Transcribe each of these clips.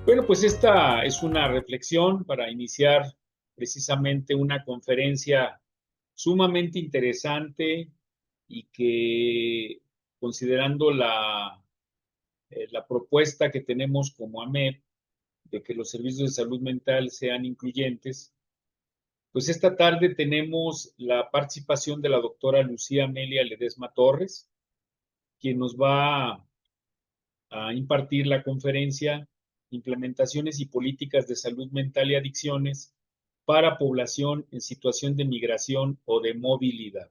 Bueno, pues esta es una reflexión para iniciar precisamente una conferencia sumamente interesante y que, considerando la propuesta que tenemos como AMEP de que los servicios de salud mental sean incluyentes, pues esta tarde tenemos la participación de la doctora Lucía Amelia Ledesma Torres, quien nos va a impartir la conferencia Implementaciones y políticas de salud mental y adicciones para población en situación de migración o de movilidad.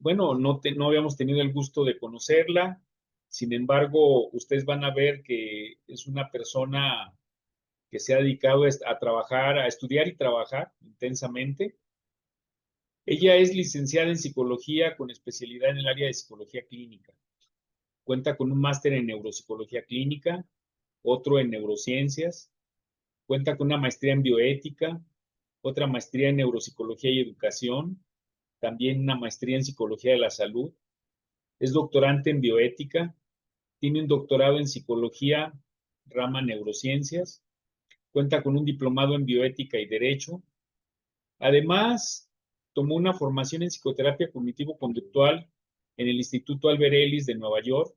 Bueno, no habíamos tenido el gusto de conocerla, sin embargo, ustedes van a ver que es una persona que se ha dedicado a trabajar, a estudiar y trabajar intensamente. Ella es licenciada en psicología con especialidad en el área de psicología clínica. Cuenta con un máster en neuropsicología clínica, otro en neurociencias, cuenta con una maestría en bioética, otra maestría en neuropsicología y educación, también una maestría en psicología de la salud, es doctorante en bioética, tiene un doctorado en psicología, rama neurociencias, cuenta con un diplomado en bioética y derecho. Además, tomó una formación en psicoterapia cognitivo-conductual en el Instituto Albert Ellis de Nueva York.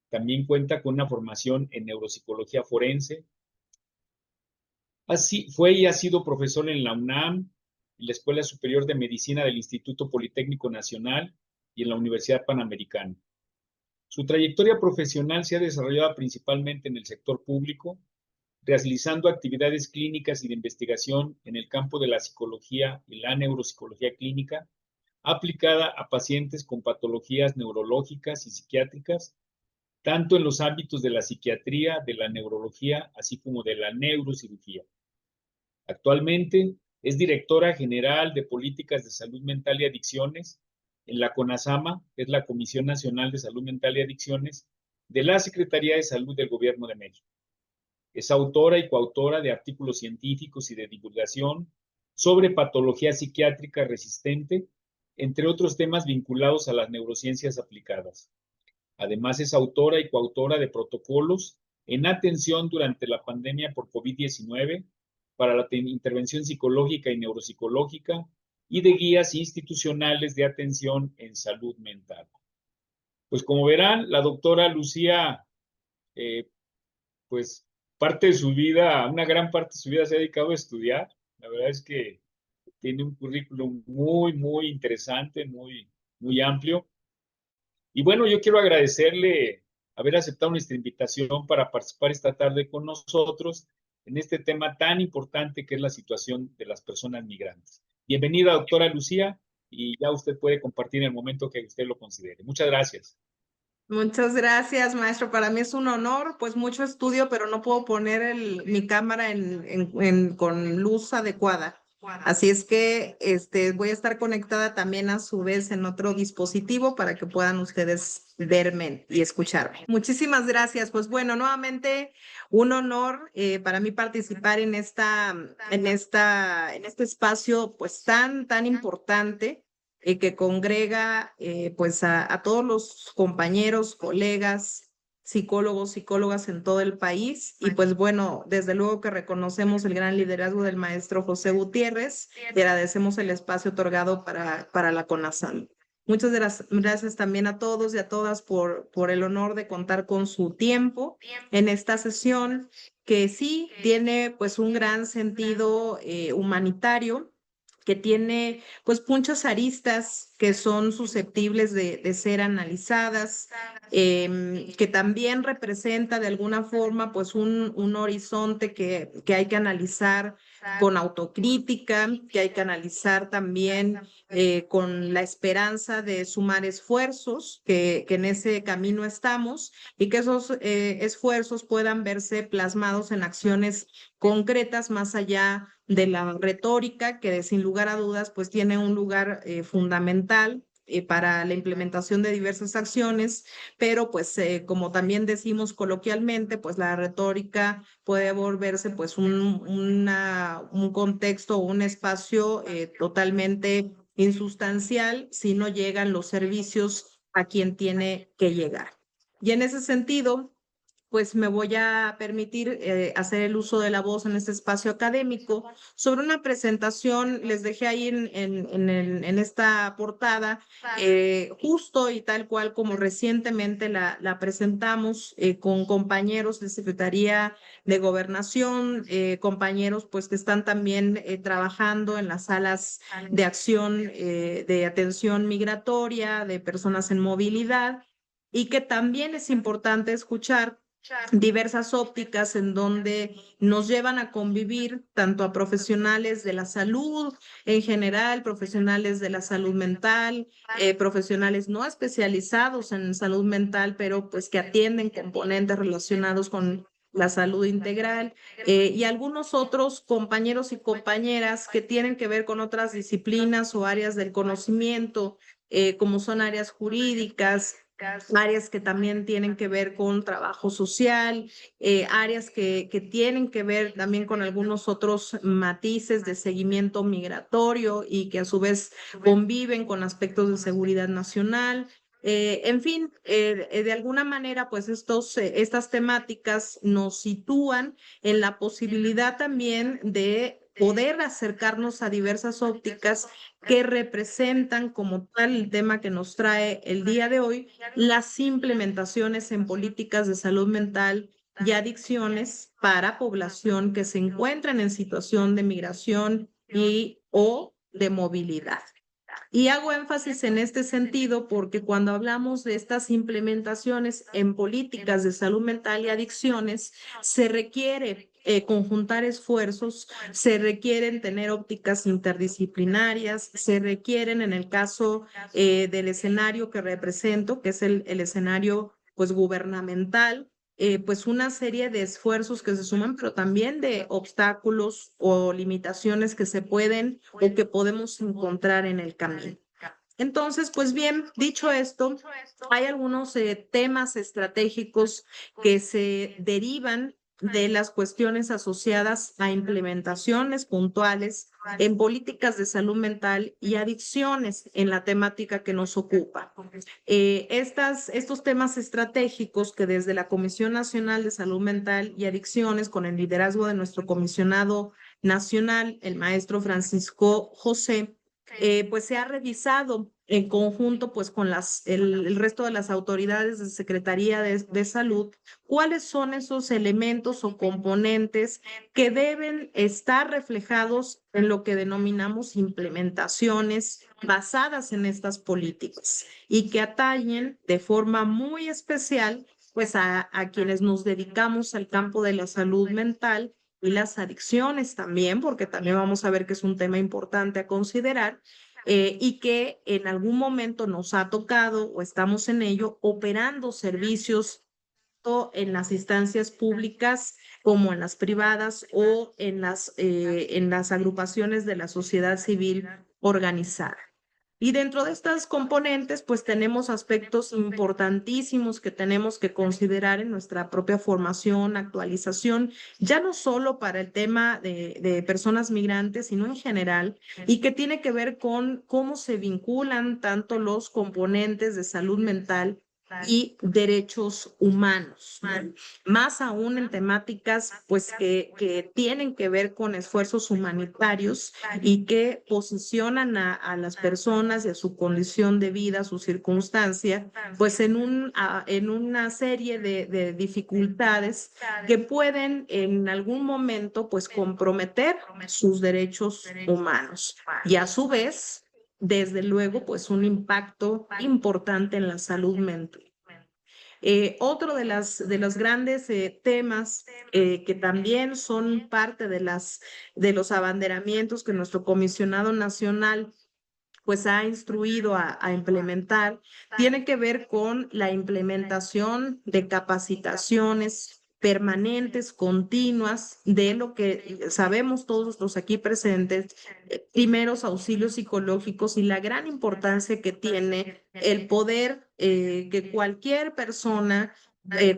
También cuenta con una formación en neuropsicología forense. Así fue y ha sido profesor en la UNAM, en la Escuela Superior de Medicina del Instituto Politécnico Nacional y en la Universidad Panamericana. Su trayectoria profesional se ha desarrollado principalmente en el sector público, realizando actividades clínicas y de investigación en el campo de la psicología y la neuropsicología clínica, aplicada a pacientes con patologías neurológicas y psiquiátricas, tanto en los ámbitos de la psiquiatría, de la neurología, así como de la neurocirugía. Actualmente es directora general de Políticas de Salud Mental y Adicciones en la CONASAMA, que es la Comisión Nacional de Salud Mental y Adicciones de la Secretaría de Salud del Gobierno de México. Es autora y coautora de artículos científicos y de divulgación sobre patología psiquiátrica resistente, entre otros temas vinculados a las neurociencias aplicadas. Además, es autora y coautora de protocolos en atención durante la pandemia por COVID-19 para la intervención psicológica y neuropsicológica y de guías institucionales de atención en salud mental. Pues como verán, la doctora Lucía, pues parte de su vida, una gran parte de su vida se ha dedicado a estudiar. La verdad es que tiene un currículum muy interesante, muy amplio. Y bueno, yo quiero agradecerle haber aceptado nuestra invitación para participar esta tarde con nosotros en este tema tan importante que es la situación de las personas migrantes. Bienvenida, doctora Lucía, y ya usted puede compartir en el momento que usted lo considere. Muchas gracias. Muchas gracias, maestro. Para mí es un honor, pues mucho estudio, pero no puedo poner mi cámara con luz adecuada. Así es que voy a estar conectada también a su vez en otro dispositivo para que puedan ustedes verme y escucharme. Muchísimas gracias. Pues bueno, nuevamente un honor para mí participar en este espacio pues tan importante que congrega pues a todos los compañeros, colegas, psicólogos, psicólogas en todo el país. Y pues bueno, desde luego que reconocemos el gran liderazgo del maestro José Gutiérrez y agradecemos el espacio otorgado para la CONASAM. Muchas gracias también a todos y a todas por el honor de contar con su tiempo en esta sesión que sí tiene pues un gran sentido humanitario, que tiene pues muchas aristas que son susceptibles de ser analizadas, que también representa de alguna forma pues un horizonte que hay que analizar con autocrítica, que hay que analizar también con la esperanza de sumar esfuerzos, que en ese camino estamos y que esos esfuerzos puedan verse plasmados en acciones concretas más allá de la retórica, que sin lugar a dudas pues tiene un lugar fundamental para la implementación de diversas acciones, pero pues como también decimos coloquialmente, pues la retórica puede volverse pues un contexto o un espacio totalmente insustancial si no llegan los servicios a quien tiene que llegar. Y en ese sentido, pues me voy a permitir hacer el uso de la voz en este espacio académico sobre una presentación. Les dejé ahí en esta portada, justo y tal cual como recientemente la presentamos con compañeros de Secretaría de Gobernación, compañeros pues que están también trabajando en las salas de acción de atención migratoria, de personas en movilidad, y que también es importante escuchar diversas ópticas en donde nos llevan a convivir tanto a profesionales de la salud en general, profesionales de la salud mental, profesionales no especializados en salud mental, pero pues que atienden componentes relacionados con la salud integral, y algunos otros compañeros y compañeras que tienen que ver con otras disciplinas o áreas del conocimiento, como son áreas jurídicas, áreas que también tienen que ver con trabajo social, áreas que tienen que ver también con algunos otros matices de seguimiento migratorio y que a su vez conviven con aspectos de seguridad nacional. En fin, de alguna manera, pues estas temáticas nos sitúan en la posibilidad también de poder acercarnos a diversas ópticas que representan como tal el tema que nos trae el día de hoy, las implementaciones en políticas de salud mental y adicciones para población que se encuentran en situación de migración y o de movilidad. Y hago énfasis en este sentido porque cuando hablamos de estas implementaciones en políticas de salud mental y adicciones, se requiere conjuntar esfuerzos, se requieren tener ópticas interdisciplinarias, se requieren en el caso del escenario que represento, que es el escenario pues gubernamental, pues una serie de esfuerzos que se suman, pero también de obstáculos o limitaciones que se pueden o que podemos encontrar en el camino. Entonces, pues bien, dicho esto, hay algunos temas estratégicos que se derivan de las cuestiones asociadas a implementaciones puntuales en políticas de salud mental y adicciones en la temática que nos ocupa. Estos temas estratégicos que desde la Comisión Nacional de Salud Mental y Adicciones, con el liderazgo de nuestro comisionado nacional, el maestro Francisco José, pues se ha revisado en conjunto pues con el resto de las autoridades de Secretaría de Salud, cuáles son esos elementos o componentes que deben estar reflejados en lo que denominamos implementaciones basadas en estas políticas y que atañen de forma muy especial pues a quienes nos dedicamos al campo de la salud mental y las adicciones también, porque también vamos a ver que es un tema importante a considerar, y que en algún momento nos ha tocado o estamos en ello operando servicios en las instancias públicas como en las privadas o en las agrupaciones de la sociedad civil organizada. Y dentro de estas componentes, pues tenemos aspectos importantísimos que tenemos que considerar en nuestra propia formación, actualización, ya no solo para el tema de personas migrantes, sino en general, y que tiene que ver con cómo se vinculan tanto los componentes de salud mental y derechos humanos, ¿no? Más aún en temáticas pues que tienen que ver con esfuerzos humanitarios y que posicionan a las personas y a su condición de vida, su circunstancia, pues en una serie de dificultades que pueden en algún momento pues comprometer sus derechos humanos y a su vez desde luego, pues un impacto importante en la salud mental. Otro de los grandes temas que también son parte de los abanderamientos que nuestro comisionado nacional pues ha instruido a implementar, tiene que ver con la implementación de capacitaciones permanentes, continuas, de lo que sabemos todos los aquí presentes, primeros auxilios psicológicos y la gran importancia que tiene el poder que cualquier persona,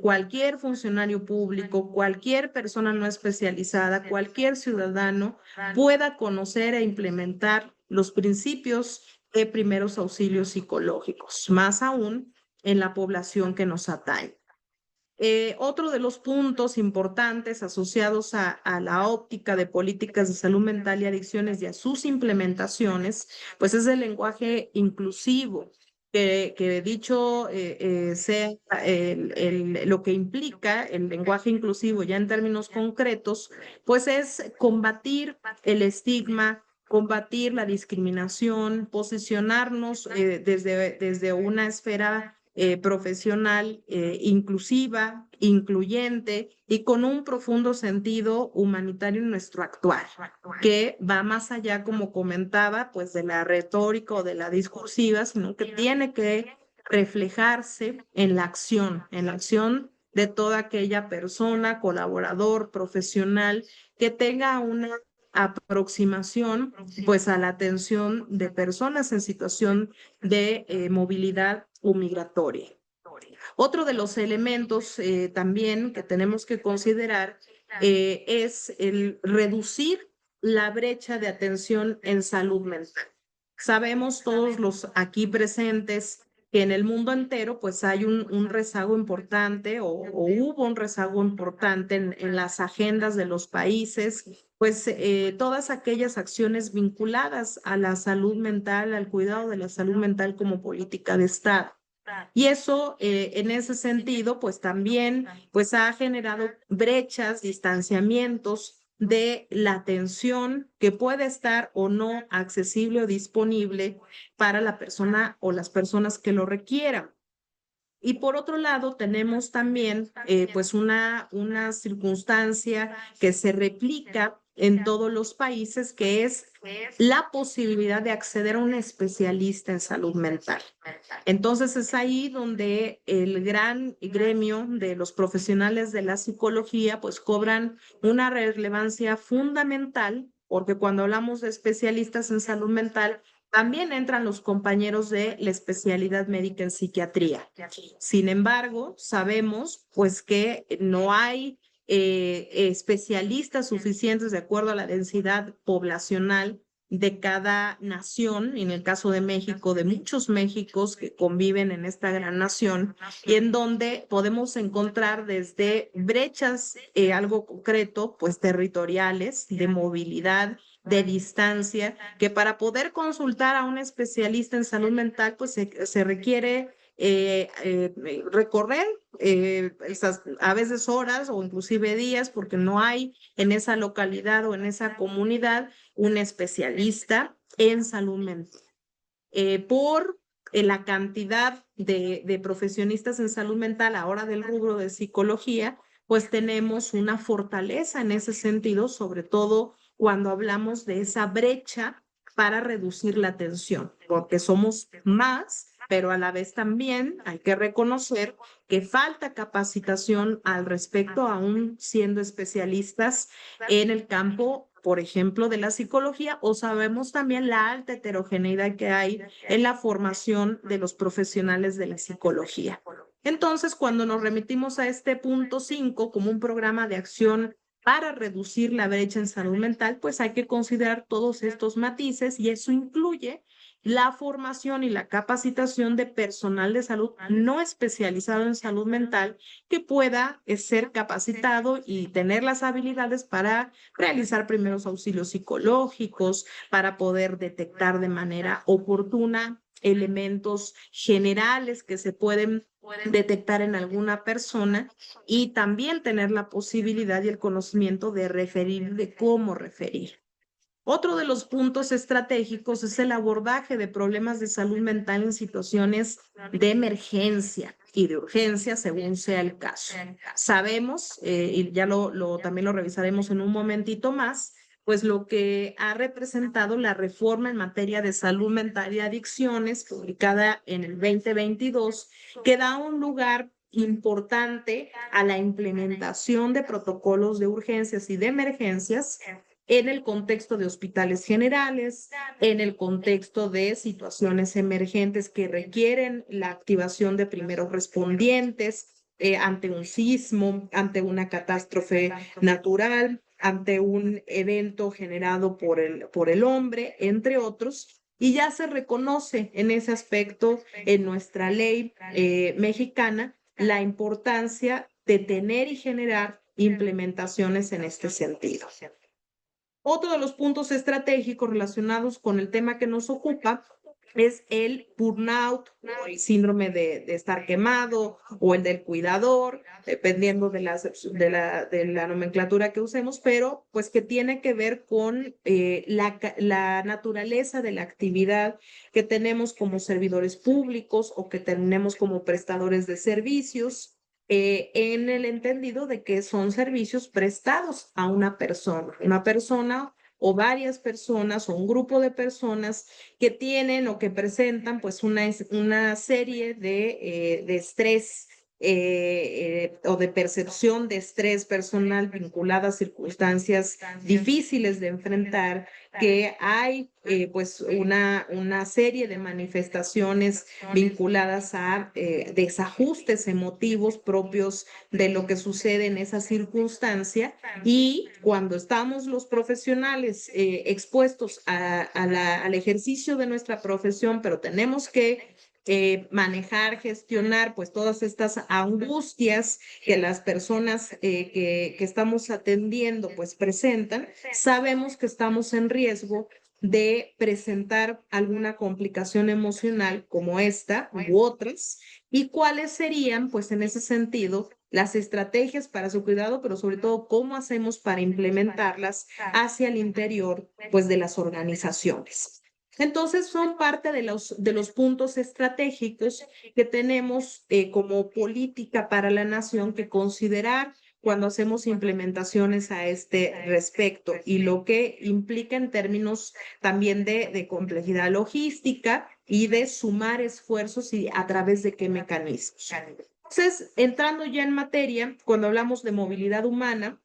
cualquier funcionario público, cualquier persona no especializada, cualquier ciudadano pueda conocer e implementar los principios de primeros auxilios psicológicos, más aún en la población que nos atañe. Otro de los puntos importantes asociados a la óptica de políticas de salud mental y adicciones y a sus implementaciones, pues es el lenguaje inclusivo, que dicho sea lo que implica el lenguaje inclusivo ya en términos concretos, pues es combatir el estigma, combatir la discriminación, posicionarnos desde una esfera profesional inclusiva, incluyente y con un profundo sentido humanitario en nuestro actuar, que va más allá, como comentaba, pues de la retórica o de la discursiva, sino que tiene que reflejarse en la acción de toda aquella persona, colaborador, profesional, que tenga una aproximación pues a la atención de personas en situación de movilidad o migratoria. Otro de los elementos también que tenemos que considerar es el reducir la brecha de atención en salud mental. Sabemos todos los aquí presentes que en el mundo entero pues hay un rezago importante o hubo un rezago importante en las agendas de los países, pues todas aquellas acciones vinculadas a la salud mental, al cuidado de la salud mental como política de Estado. Y eso, en ese sentido, pues también pues ha generado brechas, distanciamientos de la atención que puede estar o no accesible o disponible para la persona o las personas que lo requieran. Y por otro lado, tenemos también pues una circunstancia que se replica en todos los países, que es la posibilidad de acceder a un especialista en salud mental. Entonces es ahí donde el gran gremio de los profesionales de la psicología pues cobran una relevancia fundamental, porque cuando hablamos de especialistas en salud mental, también entran los compañeros de la especialidad médica en psiquiatría. Sin embargo, sabemos pues que no hay especialistas suficientes de acuerdo a la densidad poblacional de cada nación, en el caso de México, de muchos Méxicos que conviven en esta gran nación, y en donde podemos encontrar desde brechas, algo concreto, pues territoriales, de movilidad, de distancia, que para poder consultar a un especialista en salud mental, pues se requiere recorrer esas, a veces horas o inclusive días, porque no hay en esa localidad o en esa comunidad un especialista en salud mental. Por la cantidad de profesionistas en salud mental ahora del rubro de psicología, pues tenemos una fortaleza en ese sentido, sobre todo cuando hablamos de esa brecha para reducir la tensión, porque somos más, pero a la vez también hay que reconocer que falta capacitación al respecto, aún siendo especialistas en el campo, por ejemplo, de la psicología, o sabemos también la alta heterogeneidad que hay en la formación de los profesionales de la psicología. Entonces, cuando nos remitimos a este punto 5 como un programa de acción para reducir la brecha en salud mental, pues hay que considerar todos estos matices y eso incluye la formación y la capacitación de personal de salud no especializado en salud mental que pueda ser capacitado y tener las habilidades para realizar primeros auxilios psicológicos, para poder detectar de manera oportuna elementos generales que se pueden detectar en alguna persona y también tener la posibilidad y el conocimiento de referir, de cómo referir. Otro de los puntos estratégicos es el abordaje de problemas de salud mental en situaciones de emergencia y de urgencia, según sea el caso. Sabemos, y ya también lo revisaremos en un momentito más, pues lo que ha representado la reforma en materia de salud mental y adicciones, publicada en el 2022, que da un lugar importante a la implementación de protocolos de urgencias y de emergencias en el contexto de hospitales generales, en el contexto de situaciones emergentes que requieren la activación de primeros respondientes ante un sismo, ante una catástrofe natural, ante un evento generado por el hombre, entre otros. Y ya se reconoce en ese aspecto en nuestra ley mexicana la importancia detener y generar implementaciones en este sentido. Otro de los puntos estratégicos relacionados con el tema que nos ocupa es el burnout o el síndrome de estar quemado o el del cuidador, dependiendo de la nomenclatura que usemos, pero pues que tiene que ver con la naturaleza de la actividad que tenemos como servidores públicos o que tenemos como prestadores de servicios. En el entendido de que son servicios prestados a una persona o varias personas o un grupo de personas que tienen o que presentan pues una serie de estrés o de percepción de estrés personal vinculada a circunstancias difíciles de enfrentar, que hay pues una serie de manifestaciones vinculadas a desajustes emotivos propios de lo que sucede en esa circunstancia, y cuando estamos los profesionales expuestos al ejercicio de nuestra profesión, pero tenemos que manejar, gestionar pues todas estas angustias que las personas que estamos atendiendo pues presentan, sabemos que estamos en riesgo de presentar alguna complicación emocional como esta u otras, y cuáles serían pues en ese sentido las estrategias para su cuidado, pero sobre todo cómo hacemos para implementarlas hacia el interior pues de las organizaciones. Entonces, son parte de los puntos estratégicos que tenemos como política para la nación que considerar cuando hacemos implementaciones a este respecto, y lo que implica en términos también de complejidad logística y de sumar esfuerzos y a través de qué mecanismos. Entonces, entrando ya en materia, cuando hablamos de movilidad humana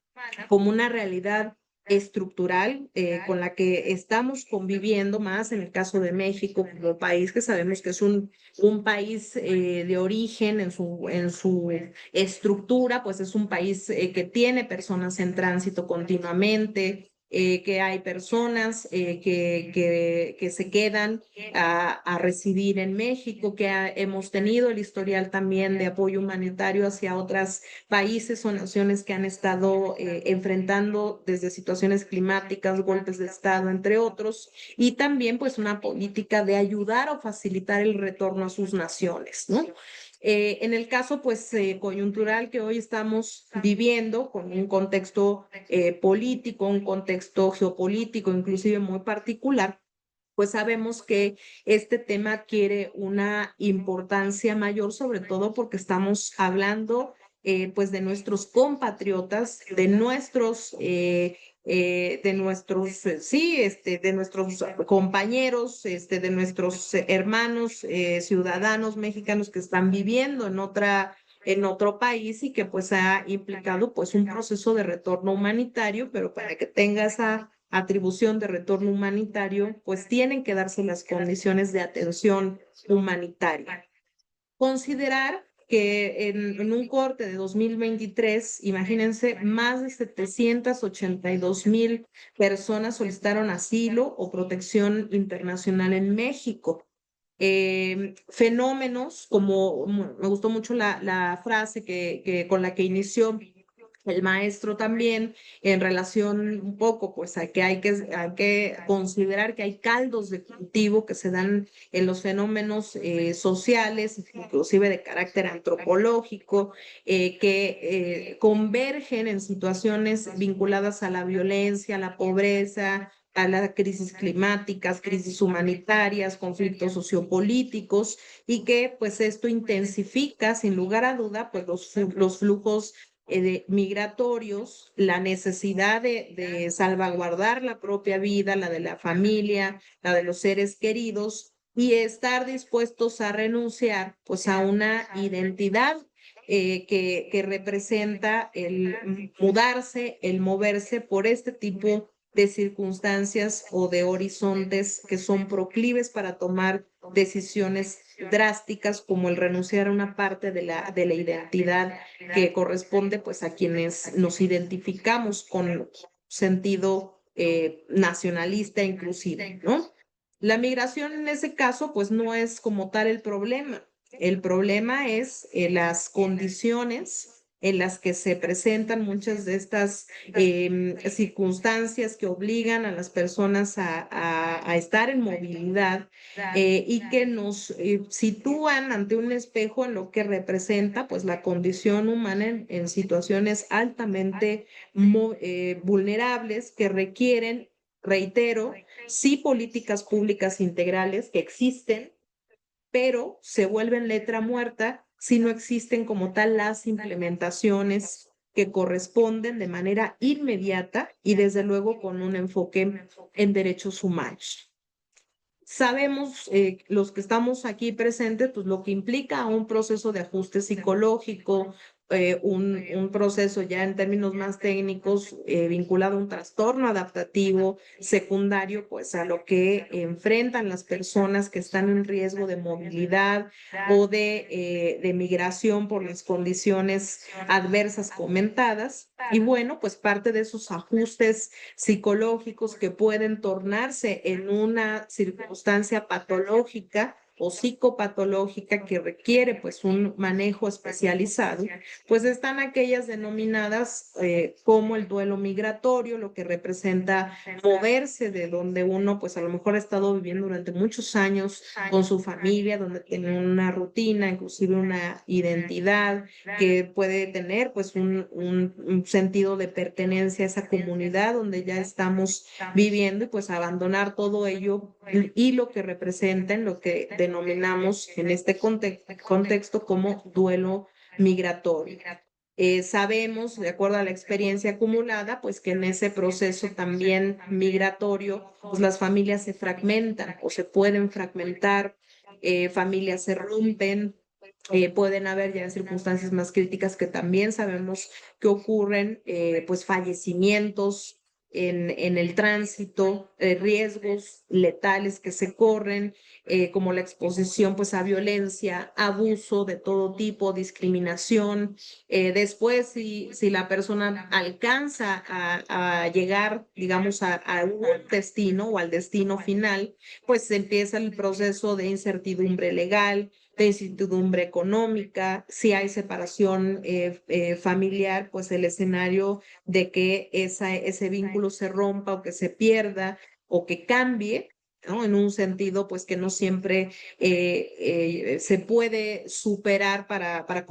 como una realidad estructural con la que estamos conviviendo más en el caso de México como país, que sabemos que es un país de origen en su estructura, pues es un país que tiene personas en tránsito continuamente, que hay personas que se quedan a residir en México, que hemos tenido el historial también de apoyo humanitario hacia otros países o naciones que han estado enfrentando desde situaciones climáticas, golpes de Estado, entre otros, y también pues una política de ayudar o facilitar el retorno a sus naciones, ¿no? En el caso pues coyuntural que hoy estamos viviendo, con un contexto político, un contexto geopolítico inclusive muy particular, pues sabemos que este tema adquiere una importancia mayor, sobre todo porque estamos hablando pues de nuestros compatriotas, de nuestros compañeros, de nuestros hermanos ciudadanos mexicanos que están viviendo en otro país y que pues ha implicado pues un proceso de retorno humanitario, pero para que tenga esa atribución de retorno humanitario, pues tienen que darse las condiciones de atención humanitaria. Considerar que en un corte de 2023, imagínense, más de 782,000 personas solicitaron asilo o protección internacional en México. Fenómenos como, me gustó mucho la frase con la que inició el maestro también, en relación un poco pues a que hay que considerar que hay caldos de cultivo que se dan en los fenómenos sociales, inclusive de carácter antropológico, que convergen en situaciones vinculadas a la violencia, a la pobreza, a las crisis climáticas, crisis humanitarias, conflictos sociopolíticos, y que pues esto intensifica sin lugar a duda pues los flujos migratorios, la necesidad de salvaguardar la propia vida, la de la familia, la de los seres queridos, y estar dispuestos a renunciar pues a una identidad que representa el mudarse, el moverse por este tipo de circunstancias o de horizontes que son proclives para tomar decisiones drásticas, como el renunciar a una parte de la identidad que corresponde pues a quienes nos identificamos con sentido nacionalista inclusive, ¿no? La migración en ese caso pues no es como tal el problema. El problema es las condiciones en las que se presentan muchas de estas circunstancias que obligan a las personas a estar en movilidad y que nos sitúan ante un espejo en lo que representa pues la condición humana en situaciones altamente vulnerables que requieren, reitero, sí políticas públicas integrales que existen, pero se vuelven letra muerta si no existen como tal las implementaciones que corresponden de manera inmediata y desde luego con un enfoque en derechos humanos. Sabemos, los que estamos aquí presentes, pues lo que implica un proceso de ajuste psicológico, un proceso ya en términos más técnicos vinculado a un trastorno adaptativo secundario, pues a lo que enfrentan las personas que están en riesgo de movilidad o de migración por las condiciones adversas comentadas. Y bueno, pues parte de esos ajustes psicológicos que pueden tornarse en una circunstancia patológica o psicopatológica que requiere pues un manejo especializado, pues están aquellas denominadas como el duelo migratorio, lo que representa moverse de donde uno pues a lo mejor ha estado viviendo durante muchos años con su familia, donde tiene una rutina, inclusive una identidad, que puede tener pues un sentido de pertenencia a esa comunidad donde ya estamos viviendo y pues abandonar todo ello y lo que representa en lo que denominamos en este contexto como duelo migratorio. Sabemos, de acuerdo a la experiencia acumulada, pues que en ese proceso también migratorio, pues las familias se fragmentan o se pueden fragmentar, familias se rompen, pueden haber ya circunstancias más críticas que también sabemos que ocurren, pues fallecimientos en el tránsito, riesgos letales que se corren, como la exposición pues a violencia, abuso de todo tipo, discriminación. Después, si la persona alcanza a llegar, digamos, a un destino o al destino final, pues empieza el proceso de incertidumbre legal, de incertidumbre económica. Si hay separación familiar, pues el escenario de que ese vínculo se rompa o que se pierda o que cambie, ¿no? En un sentido, pues que no siempre se puede superar para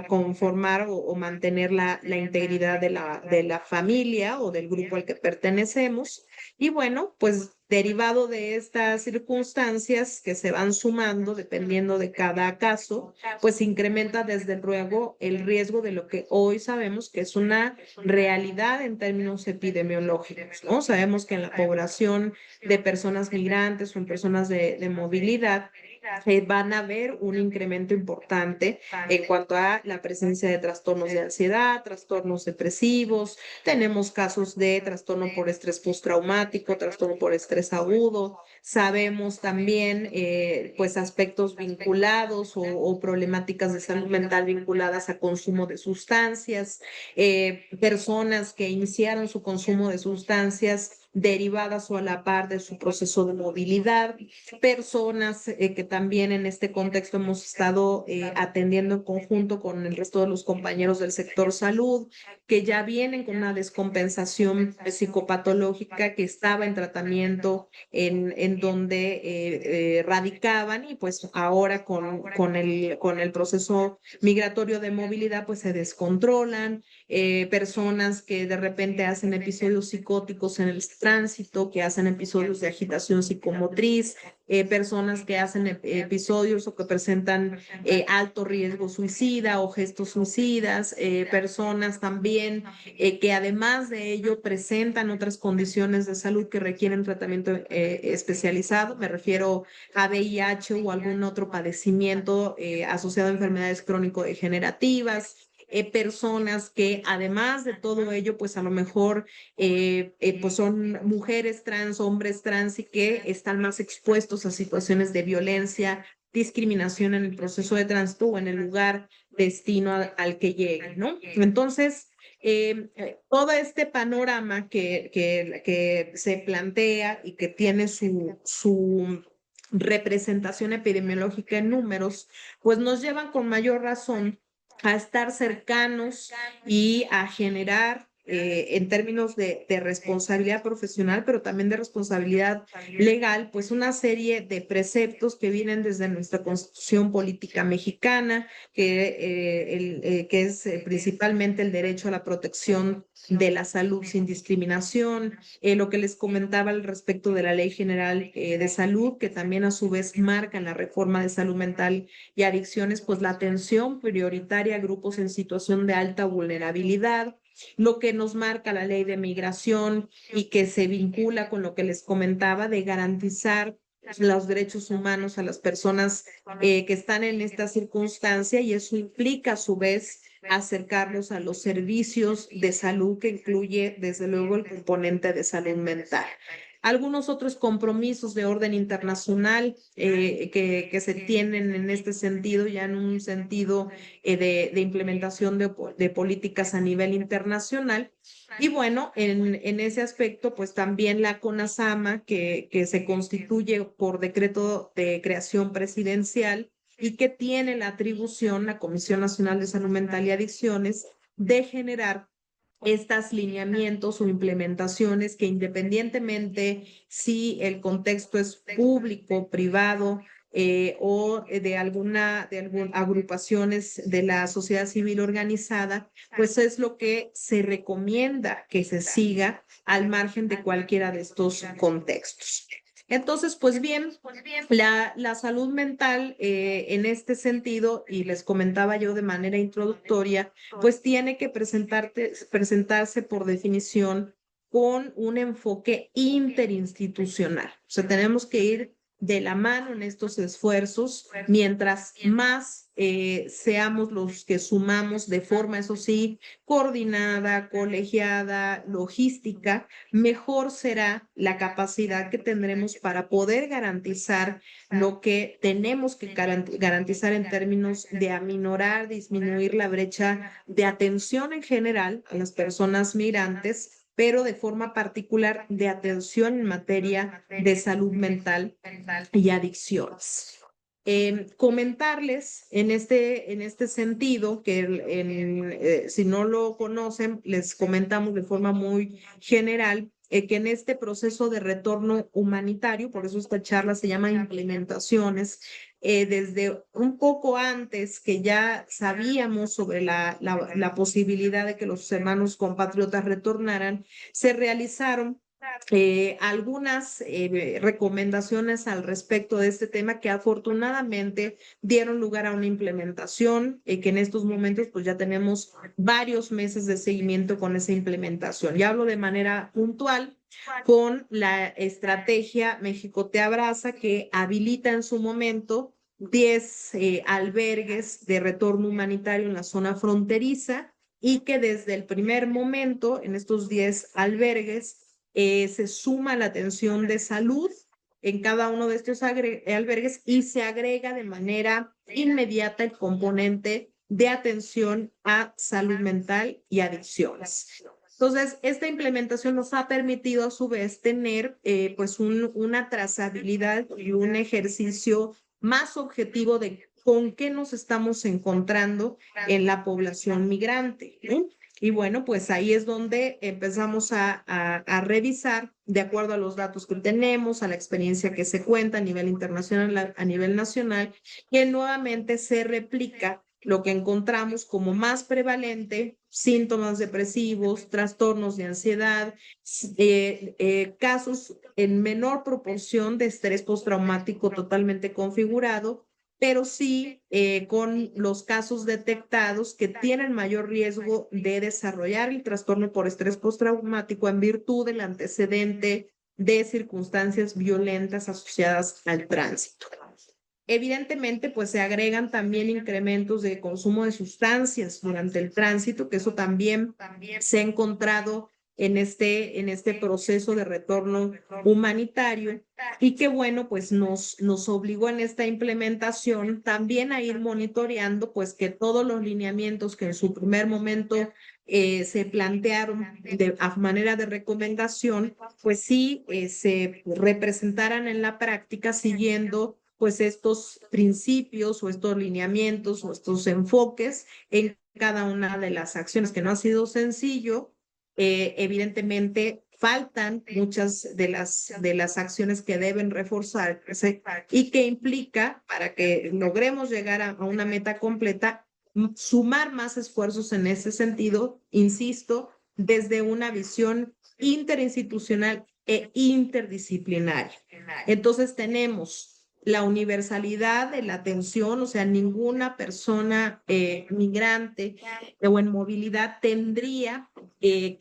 conformar o mantener la integridad de la familia o del grupo al que pertenecemos. Y bueno, pues derivado de estas circunstancias que se van sumando dependiendo de cada caso, pues incrementa desde luego el riesgo de lo que hoy sabemos que es una realidad en términos epidemiológicos, ¿no? Sabemos que en la población de personas migrantes o en personas de movilidad, van a haber un incremento importante en cuanto a la presencia de trastornos de ansiedad, trastornos depresivos, tenemos casos de trastorno por estrés postraumático, trastorno por estrés agudo, sabemos también pues aspectos vinculados o problemáticas de salud mental vinculadas a consumo de sustancias, personas que iniciaron su consumo de sustancias derivadas o a la par de su proceso de movilidad, personas que también en este contexto hemos estado atendiendo en conjunto con el resto de los compañeros del sector salud, que ya vienen con una descompensación psicopatológica que estaba en tratamiento en donde radicaban y pues ahora con el proceso migratorio de movilidad pues se descontrolan, personas que de repente hacen episodios psicóticos en el tránsito, que hacen episodios de agitación psicomotriz, personas que hacen episodios o que presentan alto riesgo suicida o gestos suicidas, personas también que además de ello presentan otras condiciones de salud que requieren tratamiento especializado, me refiero a VIH o algún otro padecimiento asociado a enfermedades crónico-degenerativas, personas que además de todo ello, pues a lo mejor pues son mujeres trans, hombres trans y que están más expuestos a situaciones de violencia, discriminación en el proceso de tránsito o en el lugar destino al que lleguen, ¿no? Entonces, todo este panorama que se plantea y que tiene su representación epidemiológica en números, pues nos llevan con mayor razón a estar cercanos y a generar en términos de responsabilidad profesional, pero también de responsabilidad legal, pues una serie de preceptos que vienen desde nuestra Constitución Política Mexicana, que es principalmente el derecho a la protección de la salud sin discriminación, lo que les comentaba al respecto de la Ley General de Salud, que también a su vez marca en la reforma de salud mental y adicciones, pues la atención prioritaria a grupos en situación de alta vulnerabilidad, lo que nos marca la ley de migración y que se vincula con lo que les comentaba de garantizar los derechos humanos a las personas que están en esta circunstancia, y eso implica a su vez acercarlos a los servicios de salud, que incluye desde luego el componente de salud mental. Algunos otros compromisos de orden internacional que se tienen en este sentido, ya en un sentido de implementación de políticas a nivel internacional. Y bueno, en ese aspecto, pues también la CONASAMA, que se constituye por decreto de creación presidencial y que tiene la atribución, la Comisión Nacional de Salud Mental y Adicciones, de generar estas lineamientos o implementaciones que, independientemente si el contexto es público, privado, o de alguna agrupaciones de la sociedad civil organizada, pues es lo que se recomienda que se siga al margen de cualquiera de estos contextos. Entonces, pues bien, la salud mental en este sentido, y les comentaba yo de manera introductoria, pues tiene que presentarse por definición con un enfoque interinstitucional. O sea, tenemos que ir de la mano en estos esfuerzos, mientras más seamos los que sumamos de forma, eso sí, coordinada, colegiada, logística, mejor será la capacidad que tendremos para poder garantizar lo que tenemos que garantizar en términos de aminorar, disminuir la brecha de atención en general a las personas migrantes, pero de forma particular de atención en materia de salud mental y adicciones. Comentarles en este sentido que si no lo conocen, les comentamos de forma muy general que en este proceso de retorno humanitario, por eso esta charla se llama implementaciones, desde un poco antes que ya sabíamos sobre la posibilidad de que los hermanos compatriotas retornaran, se realizaron algunas recomendaciones al respecto de este tema que afortunadamente dieron lugar a una implementación que en estos momentos pues ya tenemos varios meses de seguimiento con esa implementación. Ya hablo de manera puntual con la estrategia México Te Abraza, que habilita en su momento 10 albergues de retorno humanitario en la zona fronteriza, y que desde el primer momento en estos 10 albergues se suma la atención de salud en cada uno de estos albergues, y se agrega de manera inmediata el componente de atención a salud mental y adicciones. Entonces, esta implementación nos ha permitido a su vez tener pues una trazabilidad y un ejercicio más objetivo de con qué nos estamos encontrando en la población migrante, ¿no? Y bueno, pues ahí es donde empezamos a revisar, de acuerdo a los datos que tenemos, a la experiencia que se cuenta a nivel internacional, a nivel nacional, que nuevamente se replica lo que encontramos como más prevalente: síntomas depresivos, trastornos de ansiedad, casos en menor proporción de estrés postraumático totalmente configurado, pero sí con los casos detectados que tienen mayor riesgo de desarrollar el trastorno por estrés postraumático en virtud del antecedente de circunstancias violentas asociadas al tránsito. Evidentemente, pues se agregan también incrementos de consumo de sustancias durante el tránsito, que eso también se ha encontrado en este proceso de retorno humanitario, y que bueno, pues nos obligó en esta implementación también a ir monitoreando pues que todos los lineamientos que en su primer momento se plantearon a manera de recomendación, pues sí se representaran en la práctica siguiendo pues estos principios o estos lineamientos o estos enfoques en cada una de las acciones, que no ha sido sencillo. Evidentemente faltan muchas de las acciones que deben reforzarse y que implica, para que logremos llegar a una meta completa, sumar más esfuerzos en ese sentido, insisto, desde una visión interinstitucional e interdisciplinaria. Entonces tenemos la universalidad de la atención, o sea, ninguna persona migrante o en movilidad tendría que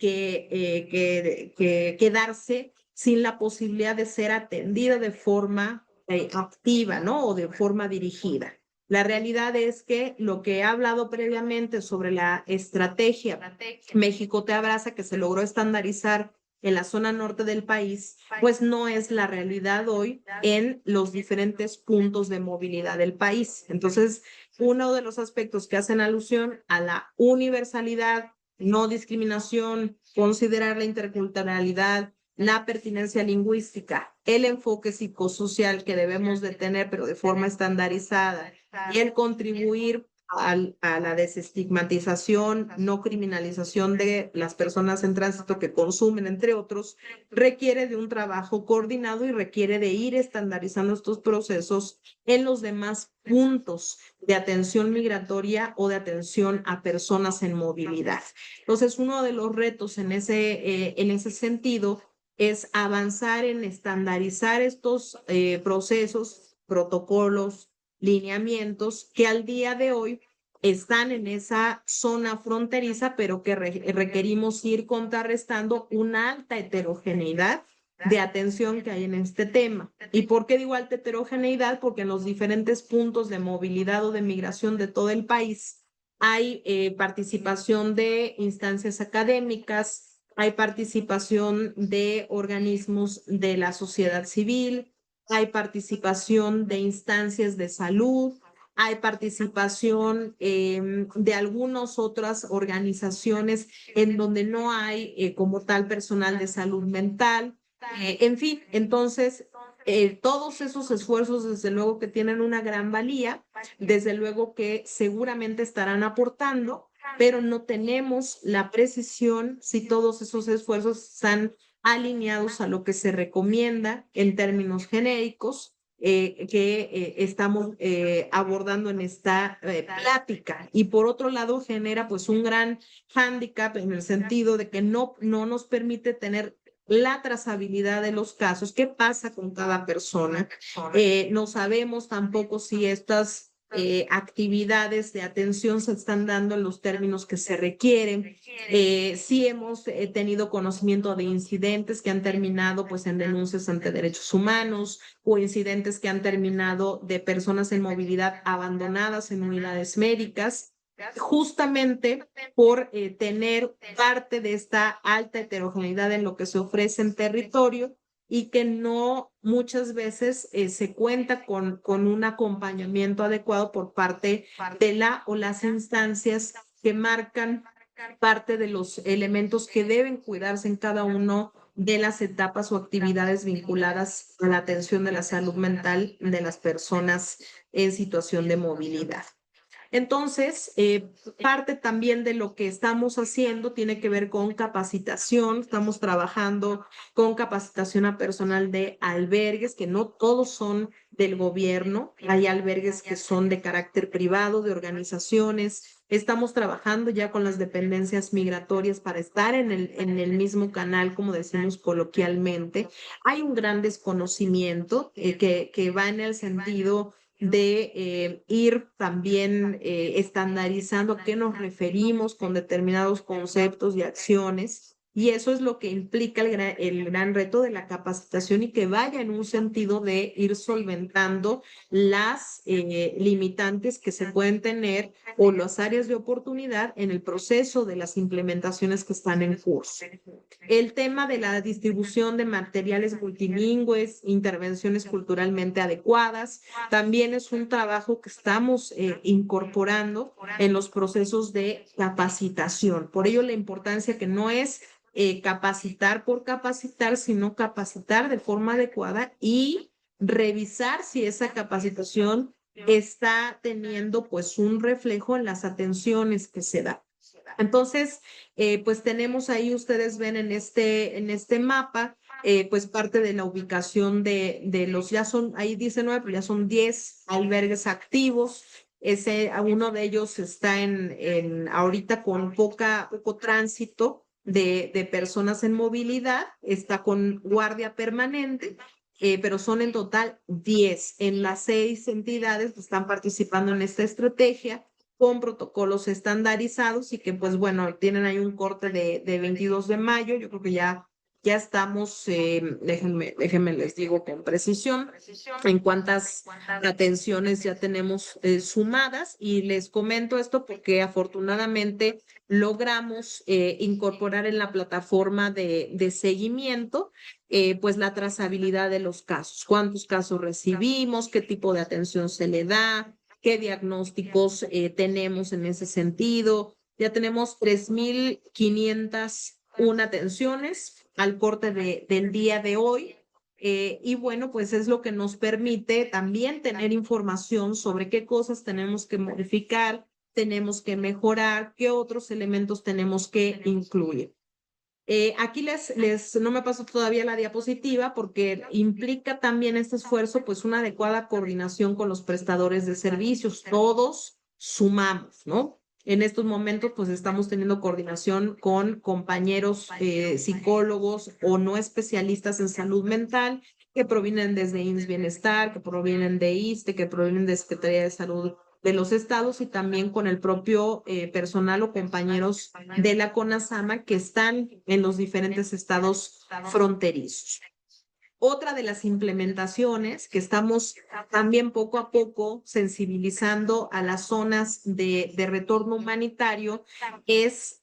quedarse sin la posibilidad de ser atendida de forma activa, ¿no? O de forma dirigida. La realidad es que lo que he hablado previamente sobre la estrategia México te abraza, que se logró estandarizar en la zona norte del país, pues no es la realidad hoy en los diferentes puntos de movilidad del país. Entonces, uno de los aspectos que hacen alusión a la universalidad, no discriminación, considerar la interculturalidad, la pertinencia lingüística, el enfoque psicosocial que debemos de tener, pero de forma estandarizada, y el contribuir a la desestigmatización, no criminalización de las personas en tránsito que consumen, entre otros, requiere de un trabajo coordinado y requiere de ir estandarizando estos procesos en los demás puntos de atención migratoria o de atención a personas en movilidad. Entonces, uno de los retos en ese sentido es avanzar en estandarizar estos procesos, protocolos, lineamientos que al día de hoy están en esa zona fronteriza, pero que requerimos ir contrarrestando una alta heterogeneidad de atención que hay en este tema. ¿Y por qué digo alta heterogeneidad? Porque en los diferentes puntos de movilidad o de migración de todo el país hay participación de instancias académicas, hay participación de organismos de la sociedad civil, hay participación de instancias de salud, hay participación de algunas otras organizaciones en donde no hay como tal personal de salud mental. En fin, entonces, todos esos esfuerzos, desde luego que tienen una gran valía, desde luego que seguramente estarán aportando, pero no tenemos la precisión si todos esos esfuerzos están alineados a lo que se recomienda en términos genéricos que estamos abordando en esta plática. Y por otro lado, genera pues un gran hándicap en el sentido de que no nos permite tener la trazabilidad de los casos, qué pasa con cada persona. No sabemos tampoco si estas actividades de atención se están dando en los términos que se requieren. Sí hemos tenido conocimiento de incidentes que han terminado pues en denuncias ante derechos humanos o incidentes que han terminado de personas en movilidad abandonadas en unidades médicas, justamente por tener parte de esta alta heterogeneidad en lo que se ofrece en territorio y que no muchas veces se cuenta con un acompañamiento adecuado por parte de la o las instancias que marcan parte de los elementos que deben cuidarse en cada uno de las etapas o actividades vinculadas a la atención de la salud mental de las personas en situación de movilidad. Entonces, parte también de lo que estamos haciendo tiene que ver con capacitación. Estamos trabajando con capacitación a personal de albergues, que no todos son del gobierno. Hay albergues que son de carácter privado, de organizaciones. Estamos trabajando ya con las dependencias migratorias para estar en el mismo canal, como decimos coloquialmente. Hay un gran desconocimiento que va en el sentido de ir también estandarizando a qué nos referimos con determinados conceptos y acciones. Y eso es lo que implica el gran reto de la capacitación y que vaya en un sentido de ir solventando las limitantes que se pueden tener o las áreas de oportunidad en el proceso de las implementaciones que están en curso. El tema de la distribución de materiales multilingües, intervenciones culturalmente adecuadas, también es un trabajo que estamos incorporando en los procesos de capacitación. Por ello, la importancia que no es capacitar por capacitar, sino capacitar de forma adecuada y revisar si esa capacitación está teniendo pues un reflejo en las atenciones que se dan. Entonces, pues tenemos ahí, ustedes ven en este mapa, pues parte de la ubicación de los, ya son, ahí dice 9, pero ya son 10 albergues activos. Uno de ellos está ahorita con poco tránsito de personas en movilidad, está con guardia permanente, pero son en total 10 en las 6 entidades que están participando en esta estrategia con protocolos estandarizados y que pues bueno, tienen ahí un corte de 22 de mayo, yo creo que ya estamos, déjenme les digo con precisión en cuántas atenciones ya tenemos sumadas, y les comento esto porque afortunadamente logramos incorporar en la plataforma de seguimiento pues la trazabilidad de los casos, cuántos casos recibimos, qué tipo de atención se le da, qué diagnósticos tenemos en ese sentido. Ya tenemos 3,501 atenciones al corte del día de hoy. Y bueno, pues es lo que nos permite también tener información sobre qué cosas tenemos que modificar, tenemos que mejorar, qué otros elementos tenemos que incluir. Aquí no me paso todavía la diapositiva porque implica también este esfuerzo, pues una adecuada coordinación con los prestadores de servicios. Todos sumamos, ¿no? En estos momentos, pues estamos teniendo coordinación con compañeros psicólogos o no especialistas en salud mental que provienen desde IMSS Bienestar, que provienen de ISSSTE, que provienen de Secretaría de Salud de los estados, y también con el propio personal o compañeros de la CONASAMA que están en los diferentes estados fronterizos. Otra de las implementaciones que estamos también poco a poco sensibilizando a las zonas de retorno humanitario es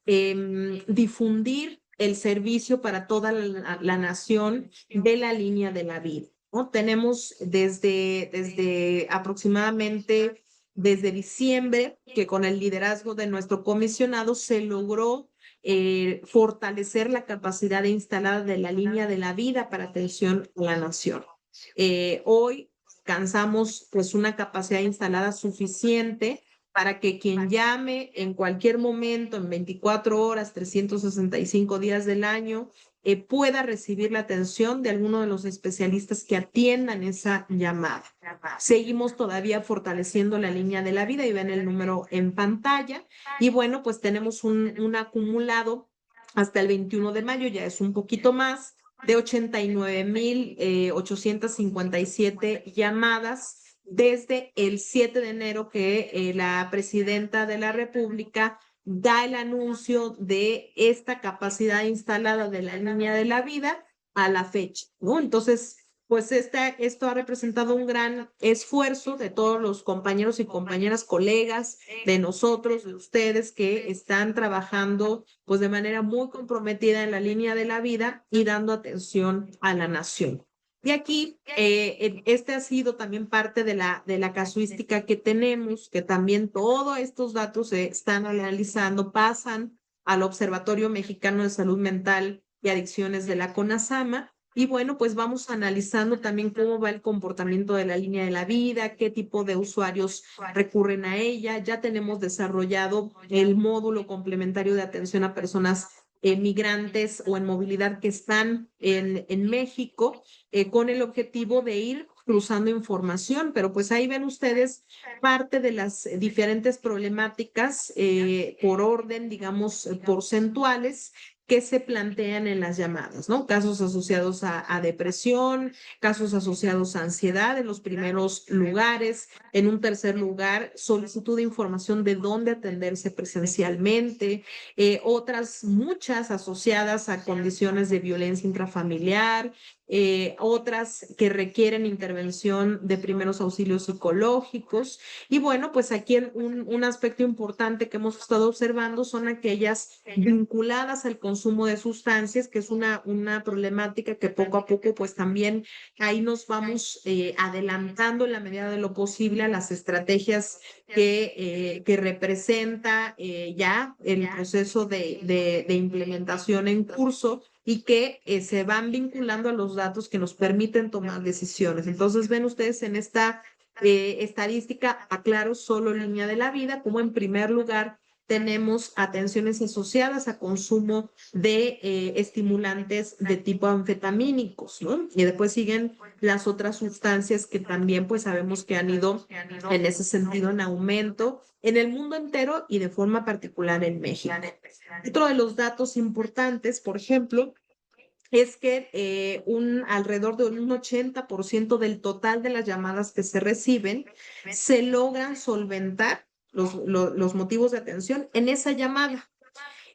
difundir el servicio para toda la nación de la línea de la vida, ¿no? Tenemos desde aproximadamente desde diciembre que con el liderazgo de nuestro comisionado se logró fortalecer la capacidad instalada de la línea de la vida para atención a la nación. Hoy alcanzamos pues una capacidad instalada suficiente para que quien llame en cualquier momento, en 24 horas, 365 días del año, pueda recibir la atención de alguno de los especialistas que atiendan esa llamada. Seguimos todavía fortaleciendo la línea de la vida y ven el número en pantalla. Y bueno, pues tenemos un acumulado hasta el 21 de mayo, ya es un poquito más, de 89,857 llamadas desde el 7 de enero que la presidenta de la República da el anuncio de esta capacidad instalada de la línea de la vida a la fecha, ¿no? Entonces, pues esto ha representado un gran esfuerzo de todos los compañeros y compañeras, colegas, de nosotros, de ustedes, que están trabajando pues de manera muy comprometida en la línea de la vida y dando atención a la nación. Y aquí, este ha sido también parte de la casuística que tenemos, que también todos estos datos se están analizando, pasan al Observatorio Mexicano de Salud Mental y Adicciones de la CONASAMA. Y bueno, pues vamos analizando también cómo va el comportamiento de la línea de la vida, qué tipo de usuarios recurren a ella. Ya tenemos desarrollado el módulo complementario de atención a personas migrantes o en movilidad que están en México, con el objetivo de ir cruzando información, pero pues ahí ven ustedes parte de las diferentes problemáticas por orden, digamos, porcentuales que se plantean en las llamadas, ¿no? Casos asociados a depresión, casos asociados a ansiedad en los primeros lugares. En un tercer lugar, solicitud de información de dónde atenderse presencialmente, otras muchas asociadas a condiciones de violencia intrafamiliar, otras que requieren intervención de primeros auxilios psicológicos. Y bueno, pues aquí un aspecto importante que hemos estado observando son aquellas vinculadas al consumo de sustancias, que es una problemática que poco a poco pues también ahí nos vamos adelantando en la medida de lo posible a las estrategias que representa ya el proceso de implementación en curso y que se van vinculando a los datos que nos permiten tomar decisiones. Entonces, ven ustedes en esta estadística, aclaro, solo línea de la vida, como en primer lugar tenemos atenciones asociadas a consumo de estimulantes de tipo anfetamínicos, ¿no? Y después siguen las otras sustancias que también pues sabemos que han ido en ese sentido en aumento en el mundo entero y de forma particular en México. Otro de los datos importantes, por ejemplo, es que alrededor de un 80% del total de las llamadas que se reciben se logran solventar los motivos de atención en esa llamada.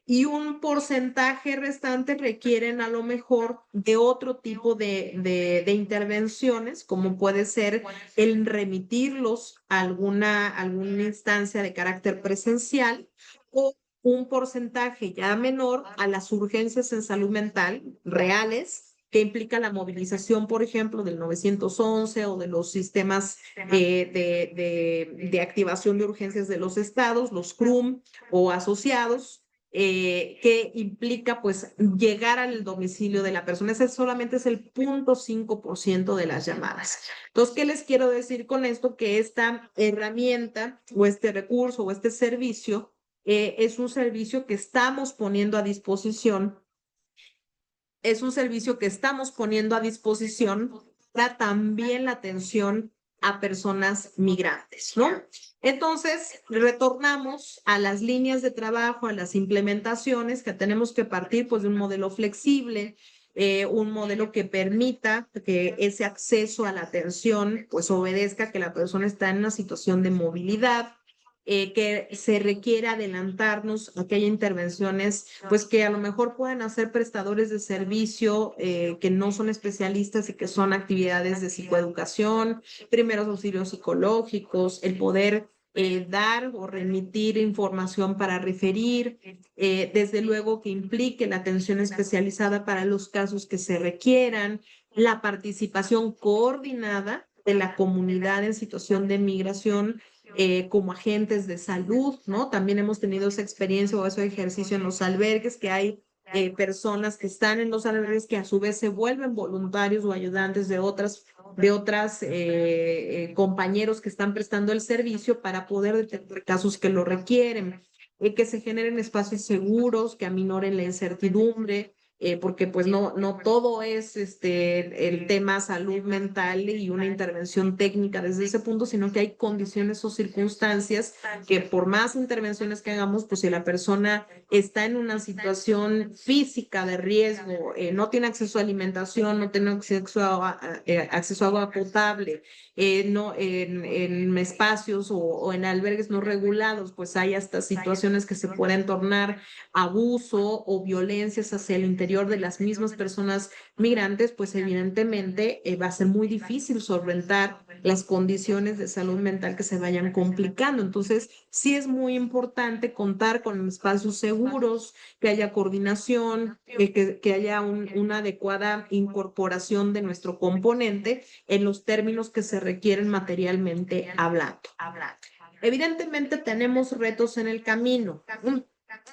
Y un porcentaje restante requieren a lo mejor de otro tipo de intervenciones, como puede ser el remitirlos a alguna instancia de carácter presencial o un porcentaje ya menor a las urgencias en salud mental reales que implica la movilización, por ejemplo, del 911 o de los sistemas de activación de urgencias de los estados, los CRUM o asociados, que implica pues llegar al domicilio de la persona. Ese solamente es el 0.5% de las llamadas. Entonces, ¿qué les quiero decir con esto? Que esta herramienta o este recurso o este servicio es un servicio que estamos poniendo a disposición, para también la atención a personas migrantes, ¿no? Entonces, retornamos a las líneas de trabajo, a las implementaciones, que tenemos que partir pues de un modelo flexible, un modelo que permita que ese acceso a la atención pues obedezca que la persona está en una situación de movilidad, que se requiere adelantarnos a que haya intervenciones, pues que a lo mejor puedan hacer prestadores de servicio que no son especialistas y que son actividades de psicoeducación, primeros auxilios psicológicos, el poder dar o remitir información para referir, desde luego que implique la atención especializada para los casos que se requieran, la participación coordinada de la comunidad en situación de migración como agentes de salud, ¿no? También hemos tenido esa experiencia o ese ejercicio en los albergues, que hay personas que están en los albergues que a su vez se vuelven voluntarios o ayudantes de otras compañeros que están prestando el servicio para poder detectar casos que lo requieren, que se generen espacios seguros, que aminoren la incertidumbre, porque pues no todo es el tema salud mental y una intervención técnica desde ese punto, sino que hay condiciones o circunstancias que por más intervenciones que hagamos, pues si la persona está en una situación física de riesgo, no tiene acceso a alimentación, no tiene acceso a agua potable, no, en espacios o en albergues no regulados, pues hay hasta situaciones que se pueden tornar abuso o violencias hacia el interior de las mismas personas migrantes, pues evidentemente va a ser muy difícil solventar las condiciones de salud mental que se vayan complicando. Entonces, sí es muy importante contar con espacios seguros, que haya coordinación, que haya una adecuada incorporación de nuestro componente en los términos que se requieren materialmente hablando. Evidentemente tenemos retos en el camino.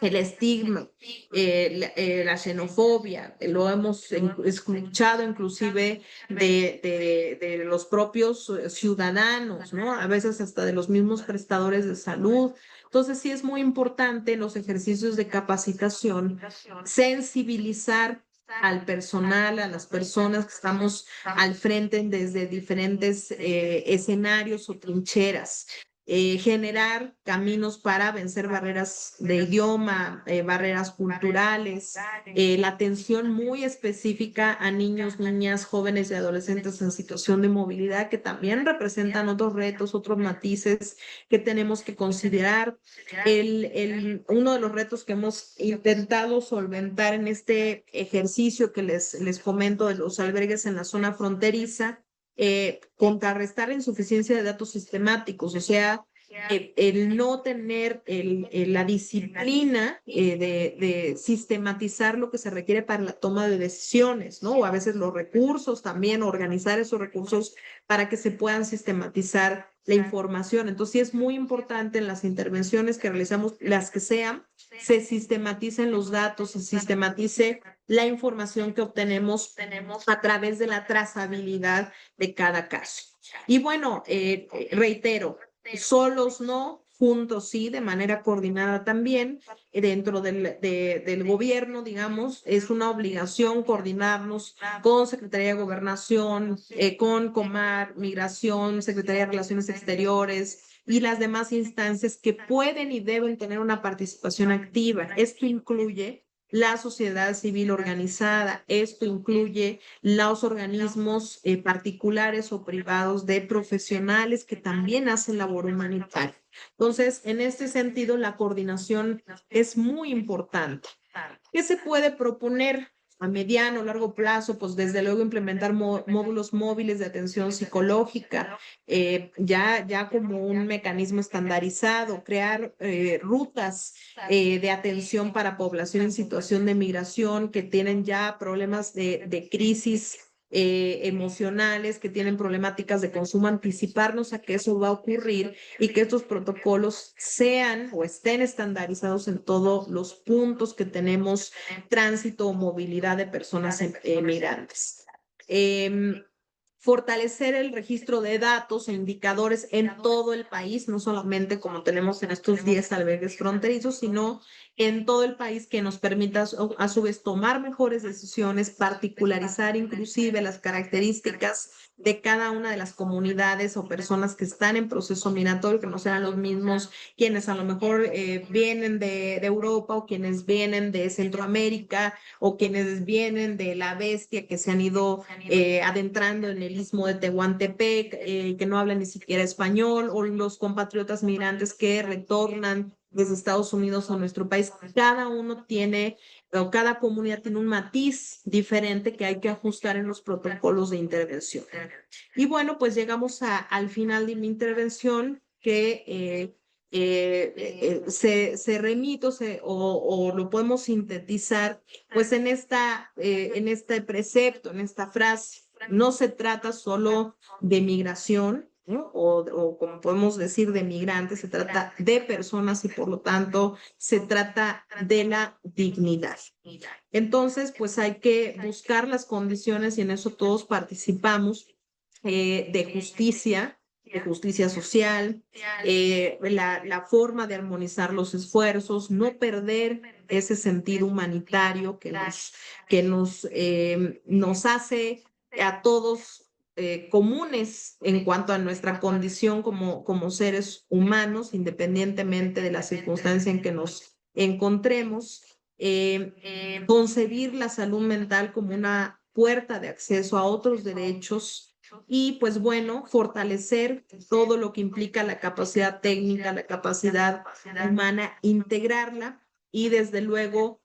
El estigma, la xenofobia, lo hemos escuchado inclusive de los propios ciudadanos, ¿no? A veces hasta de los mismos prestadores de salud. Entonces sí es muy importante en los ejercicios de capacitación sensibilizar al personal, a las personas que estamos al frente desde diferentes escenarios o trincheras, generar caminos para vencer barreras de idioma, barreras culturales, la atención muy específica a niños, niñas, jóvenes y adolescentes en situación de movilidad, que también representan otros retos, otros matices que tenemos que considerar. Uno de los retos que hemos intentado solventar en este ejercicio que les comento de los albergues en la zona fronteriza, contrarrestar la insuficiencia de datos sistemáticos, o sea, el no tener la disciplina de sistematizar lo que se requiere para la toma de decisiones, ¿no? O a veces los recursos también, organizar esos recursos para que se puedan sistematizar la información. Entonces, sí es muy importante en las intervenciones que realizamos, las que sean, se sistematicen los datos, se sistematice la información que obtenemos a través de la trazabilidad de cada caso. Y bueno, reitero, solos no, juntos sí, de manera coordinada también, dentro del gobierno, digamos, es una obligación coordinarnos con Secretaría de Gobernación, con Comar, Migración, Secretaría de Relaciones Exteriores y las demás instancias que pueden y deben tener una participación activa. Esto incluye la sociedad civil organizada, esto incluye los organismos particulares o privados de profesionales que también hacen labor humanitaria. Entonces, en este sentido, la coordinación es muy importante. ¿Qué se puede proponer a mediano o largo plazo? Pues desde luego implementar módulos móviles de atención psicológica, ya como un mecanismo estandarizado, crear rutas de atención para población en situación de migración que tienen ya problemas de crisis emocionales, que tienen problemáticas de consumo, anticiparnos a que eso va a ocurrir y que estos protocolos sean o estén estandarizados en todos los puntos que tenemos tránsito o movilidad de personas migrantes. Fortalecer el registro de datos e indicadores en todo el país, no solamente como tenemos en estos 10 albergues fronterizos, sino en todo el país, que nos permita a su vez tomar mejores decisiones, particularizar inclusive las características de cada una de las comunidades o personas que están en proceso migratorio, que no sean los mismos quienes a lo mejor vienen de Europa o quienes vienen de Centroamérica o quienes vienen de la bestia que se han ido adentrando en el istmo de Tehuantepec, que no hablan ni siquiera español, o los compatriotas migrantes que retornan desde Estados Unidos a nuestro país. Cada uno tiene, o cada comunidad tiene un matiz diferente que hay que ajustar en los protocolos de intervención. Y bueno, pues llegamos al final de mi intervención, que se remite o lo podemos sintetizar pues en este precepto, en esta frase. No se trata solo de migración, ¿no? O como podemos decir, de migrantes, se trata de personas y por lo tanto se trata de la dignidad. Entonces, pues hay que buscar las condiciones, y en eso todos participamos, de justicia social, la forma de armonizar los esfuerzos, no perder ese sentido humanitario nos hace a todos comunes en cuanto a nuestra condición como seres humanos, independientemente de la circunstancia en que nos encontremos. Concebir la salud mental como una puerta de acceso a otros derechos y pues bueno, fortalecer todo lo que implica la capacidad técnica, la capacidad humana, integrarla y desde luego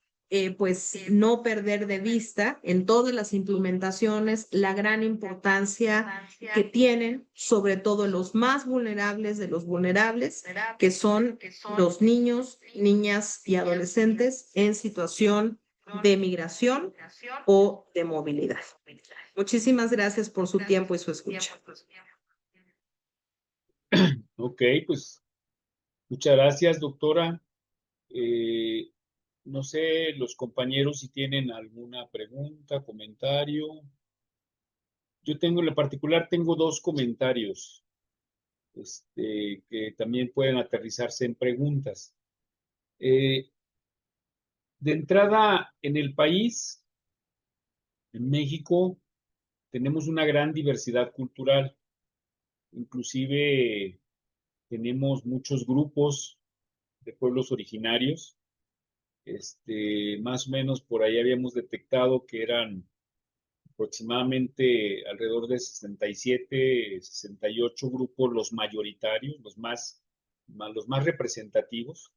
pues no perder de vista en todas las implementaciones la gran importancia que tienen, sobre todo los más vulnerables de los vulnerables, que son los niños, niñas y adolescentes en situación de migración o de movilidad. Muchísimas gracias por su tiempo y su escucha. Ok, pues muchas gracias, doctora. Eh, no sé, los compañeros si tienen alguna pregunta, comentario. Yo tengo, en lo particular, tengo dos comentarios, que también pueden aterrizarse en preguntas. De entrada, en el país, en México, tenemos una gran diversidad cultural. Inclusive tenemos muchos grupos de pueblos originarios. Más o menos por ahí habíamos detectado que eran aproximadamente alrededor de 67, 68 grupos los mayoritarios, los más representativos.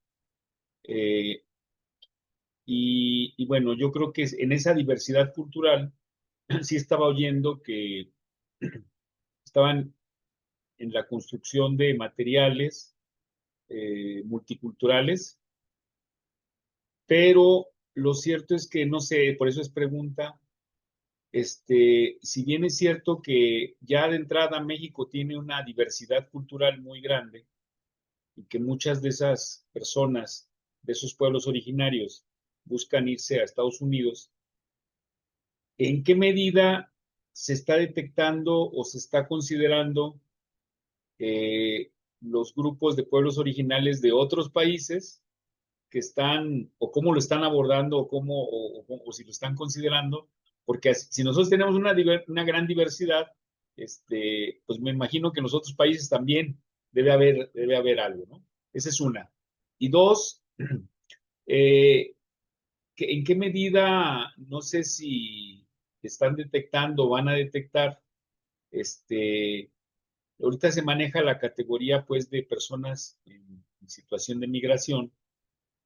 Y bueno, yo creo que en esa diversidad cultural sí estaba oyendo que estaban en la construcción de materiales multiculturales, pero lo cierto es que no sé, por eso es pregunta, si bien es cierto que ya de entrada México tiene una diversidad cultural muy grande y que muchas de esas personas, de esos pueblos originarios, buscan irse a Estados Unidos, ¿en qué medida se está detectando o se está considerando los grupos de pueblos originales de otros países que están, o cómo lo están abordando, o si lo están considerando? Porque si nosotros tenemos una gran diversidad, pues me imagino que en los otros países también debe haber algo, ¿no? Esa es una. Y dos, eh, ¿en qué medida, no sé si están detectando o van a detectar, ahorita se maneja la categoría, pues, de personas en situación de migración,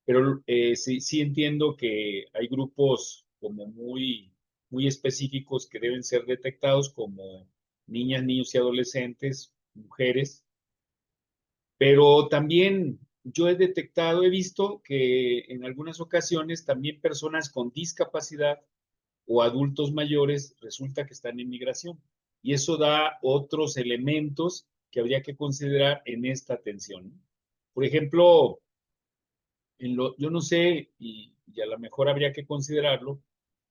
pero sí entiendo que hay grupos como muy específicos que deben ser detectados, como niñas, niños y adolescentes, mujeres, pero también yo he visto que en algunas ocasiones también personas con discapacidad o adultos mayores resulta que están en migración. Y eso da otros elementos que habría que considerar en esta atención, ¿no? Por ejemplo, yo no sé, y a lo mejor habría que considerarlo,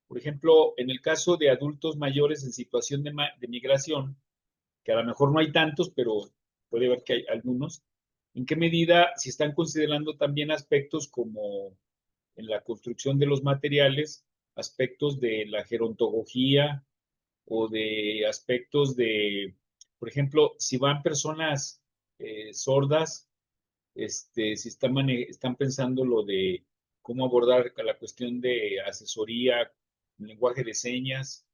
por ejemplo, en el caso de adultos mayores en situación de migración, que a lo mejor no hay tantos, pero puede haber que hay algunos, ¿en qué medida si están considerando también aspectos como en la construcción de los materiales, aspectos de la gerontología o de aspectos de, por ejemplo, si van personas sordas, si están pensando lo de cómo abordar la cuestión de asesoría, lenguaje de señas,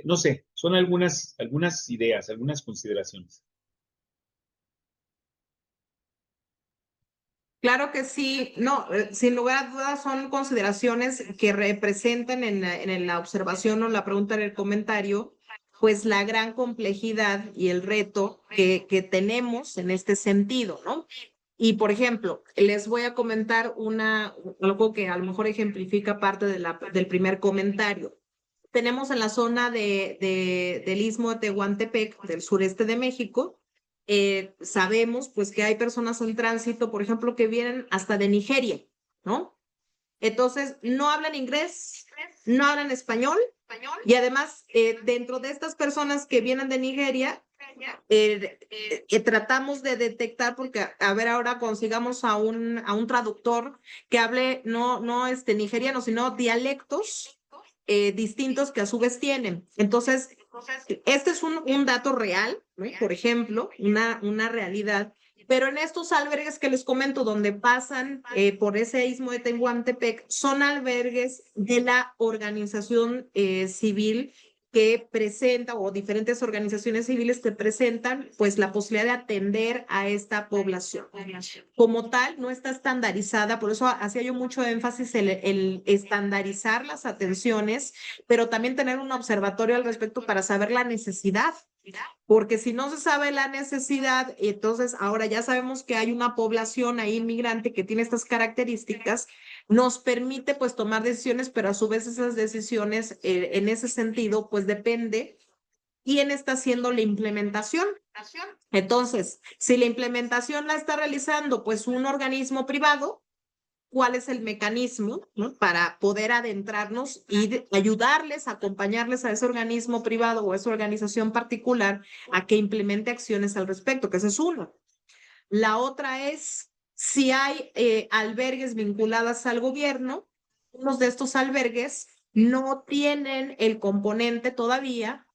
no sé, son algunas ideas, algunas consideraciones. Claro que sí, no, sin lugar a dudas son consideraciones que representan en la observación o la pregunta en el comentario, pues la gran complejidad y el reto que tenemos en este sentido, ¿no? Y por ejemplo, les voy a comentar algo que a lo mejor ejemplifica parte del primer comentario. Tenemos en la zona del Istmo de Tehuantepec, del sureste de México, sabemos pues que hay personas en tránsito, por ejemplo, que vienen hasta de Nigeria, ¿no? Entonces, no hablan inglés, no hablan español, y además, dentro de estas personas que vienen de Nigeria, tratamos de detectar, porque a ver, ahora consigamos a un traductor que hable no nigeriano, sino dialectos distintos que a su vez tienen. Entonces, este es un dato real, ¿no? Por ejemplo, una realidad. Pero en estos albergues que les comento, donde pasan por ese istmo de Tehuantepec, son albergues de la organización civil que presenta, o diferentes organizaciones civiles que presentan, pues la posibilidad de atender a esta población. Como tal, no está estandarizada, por eso hacía yo mucho énfasis en el estandarizar las atenciones, pero también tener un observatorio al respecto para saber la necesidad. Porque si no se sabe la necesidad, entonces ahora ya sabemos que hay una población ahí inmigrante que tiene estas características, nos permite pues tomar decisiones, pero a su vez esas decisiones en ese sentido pues depende quién está haciendo la implementación. Entonces, si la implementación la está realizando pues un organismo privado, ¿cuál es el mecanismo, ¿no? Para poder adentrarnos y ayudarles, acompañarles a ese organismo privado o a esa organización particular a que implemente acciones al respecto? Que esa es una. La otra es si hay albergues vinculados al gobierno, unos de estos albergues no tienen el componente todavía.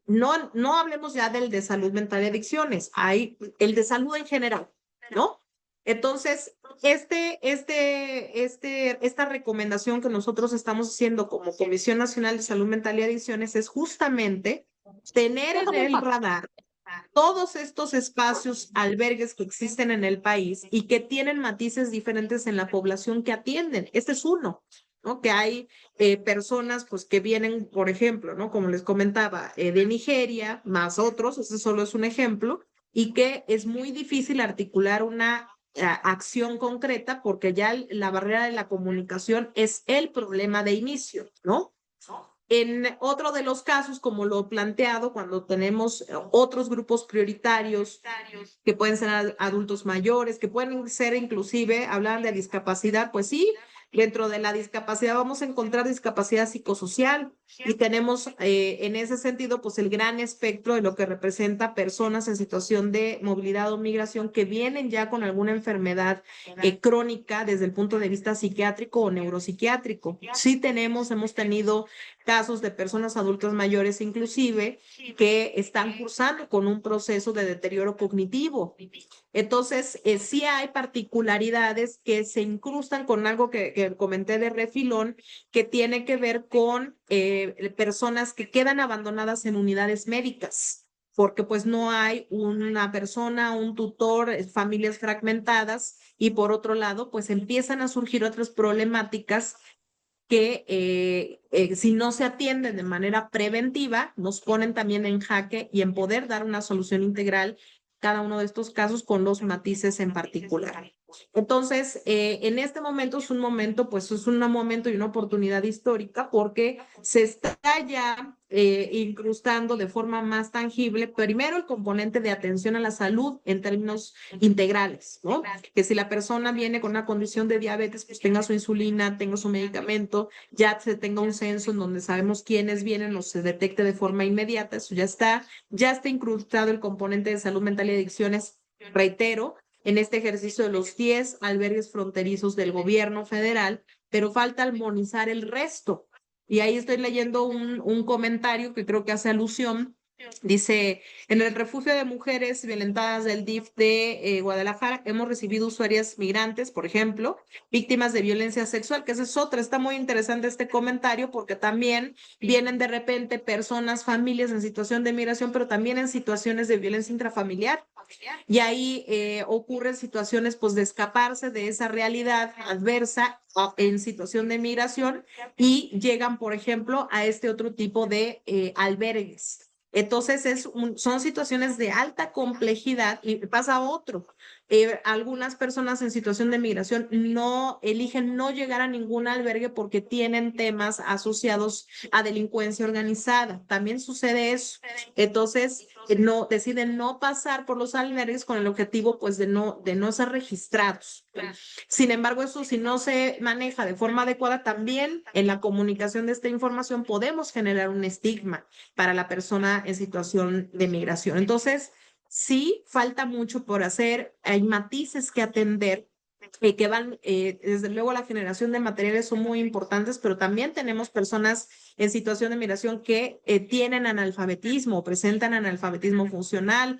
No hablemos ya del de salud mental y adicciones, hay el de salud en general, ¿no? Entonces, esta recomendación que nosotros estamos haciendo como Comisión Nacional de Salud Mental y Adicciones es justamente tener en el radar todos estos espacios, albergues que existen en el país y que tienen matices diferentes en la población que atienden. Este es uno, ¿no? Que hay personas pues que vienen, por ejemplo, ¿no? Como les comentaba, de Nigeria, más otros, ese solo es un ejemplo, y que es muy difícil articular una acción concreta porque ya la barrera de la comunicación es el problema de inicio, ¿no? En otro de los casos, como lo he planteado, cuando tenemos otros grupos prioritarios, que pueden ser adultos mayores, que pueden ser inclusive, hablar de discapacidad, pues sí, dentro de la discapacidad vamos a encontrar discapacidad psicosocial y tenemos en ese sentido pues el gran espectro de lo que representa personas en situación de movilidad o migración que vienen ya con alguna enfermedad crónica desde el punto de vista psiquiátrico o neuropsiquiátrico. Sí hemos tenido casos de personas adultas mayores inclusive que están cursando con un proceso de deterioro cognitivo. Entonces, sí hay particularidades que se incrustan con algo que comenté de refilón, que tiene que ver con personas que quedan abandonadas en unidades médicas, porque pues no hay una persona, un tutor, familias fragmentadas, y por otro lado, pues empiezan a surgir otras problemáticas que si no se atienden de manera preventiva, nos ponen también en jaque y en poder dar una solución integral cada uno de estos casos con los matices en particular. Entonces, en este momento es un momento, pues es un momento y una oportunidad histórica porque se está ya incrustando de forma más tangible, primero el componente de atención a la salud en términos integrales, ¿no? Que si la persona viene con una condición de diabetes, pues tenga su insulina, tenga su medicamento, ya se tenga un censo en donde sabemos quiénes vienen o se detecte de forma inmediata, eso ya está incrustado el componente de salud mental y adicciones, reitero, en este ejercicio de los 10 albergues fronterizos del gobierno federal, pero falta armonizar el resto. Y ahí estoy leyendo un comentario que creo que hace alusión. Dice, en el refugio de mujeres violentadas del DIF de Guadalajara hemos recibido usuarias migrantes, por ejemplo, víctimas de violencia sexual, que esa es otra. Está muy interesante este comentario porque también vienen de repente personas, familias en situación de migración, pero también en situaciones de violencia intrafamiliar. Y ahí ocurren situaciones pues de escaparse de esa realidad adversa en situación de migración y llegan, por ejemplo, a este otro tipo de albergues. Entonces son situaciones de alta complejidad y pasa otro. Algunas personas en situación de migración no eligen no llegar a ningún albergue porque tienen temas asociados a delincuencia organizada. También sucede eso. Entonces, no deciden no pasar por los albergues con el objetivo pues de no ser registrados. Sin embargo, eso si no se maneja de forma adecuada, también en la comunicación de esta información podemos generar un estigma para la persona en situación de migración. Entonces, sí, falta mucho por hacer, hay matices que atender, que van, desde luego la generación de materiales son muy importantes, pero también tenemos personas en situación de migración que tienen analfabetismo, presentan analfabetismo funcional,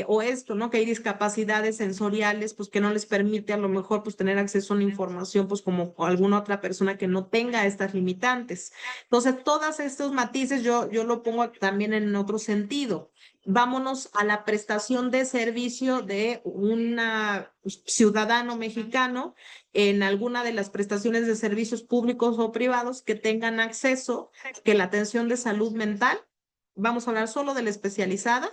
o esto, ¿no? Que hay discapacidades sensoriales, pues que no les permite a lo mejor pues tener acceso a una información, pues como alguna otra persona que no tenga estas limitantes. Entonces, todos estos matices yo lo pongo también en otro sentido. Vámonos a la prestación de servicio de un ciudadano mexicano en alguna de las prestaciones de servicios públicos o privados que tengan acceso, que la atención de salud mental, vamos a hablar solo de la especializada,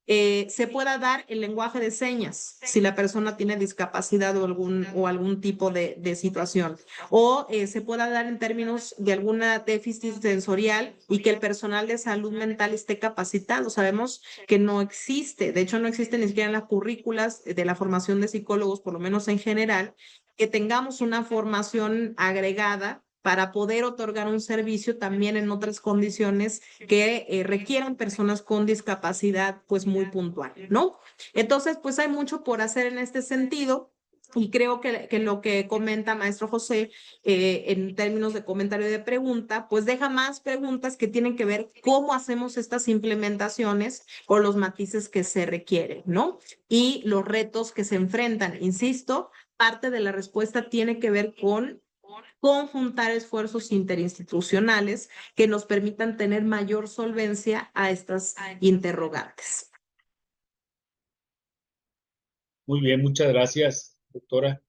se pueda dar el lenguaje de señas si la persona tiene discapacidad o algún tipo de situación, o se pueda dar en términos de alguna déficit sensorial y que el personal de salud mental esté capacitado. Sabemos que no existe, de hecho no existe ni siquiera en las currículas de la formación de psicólogos, por lo menos en general, que tengamos una formación agregada para poder otorgar un servicio también en otras condiciones que requieran personas con discapacidad pues muy puntual, ¿no? Entonces, pues hay mucho por hacer en este sentido. Y creo que lo que comenta maestro José en términos de comentario de pregunta, pues deja más preguntas que tienen que ver cómo hacemos estas implementaciones o los matices que se requieren, ¿no? Y los retos que se enfrentan. Insisto, parte de la respuesta tiene que ver con conjuntar esfuerzos interinstitucionales que nos permitan tener mayor solvencia a estas interrogantes. Muy bien, muchas gracias, doctora.